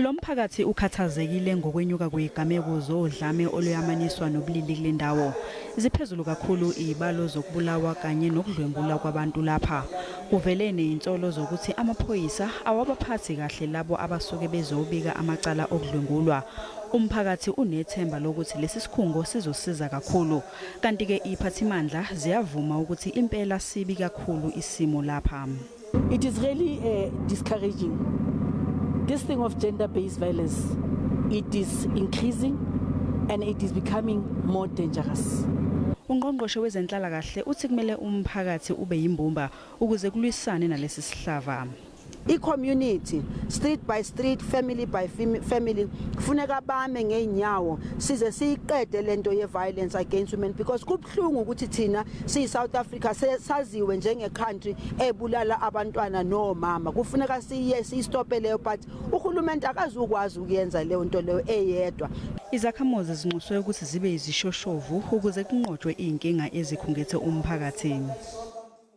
Lo mphakathi ukhathazekile ngokwenyuka kwezigameko zodlame olweyamaniswa nobulili kule ndawo. Ziphezulu kakhulu izibalo zokubulawa kanye nokudlwengula kwabantu lapha. Kuvele nezinsolo zokuthi amaphoyisa awabaphathi kahle labo abasuke bezobika amacala okudlwengulwa. Umphakathi unethemba lokuthi lesi sikhungo sizosiza kakhulu. Kanti ke iziphathimandla ziyavuma ukuthi impela sibi kakhulu isimo lapha. It is really discouraging. This thing of gender-based violence, it is increasing and it is becoming more dangerous. UNgqongqoshe wezenhlalakahle uthi kumele umphakathi ube yimbumba ukuze kulwisane nalesi sihlava. I-community, street by street, family by family, kufuneka bame ngeenyawo size siqede lento ye-violence against women because kubhlungu ukuthi thina siyi-South Africa saziwe njenge-country ebulala abantwana nomama. Kufuneka siyistope leyo but uhulumeni akazukwazi ukuyenza leyo nto leyo eyedwa. Izakhamuzi zinxuswe ukuthi zibe izishoshovu ukuze kunqotshwe inkinga ezikhungethe umphakathi.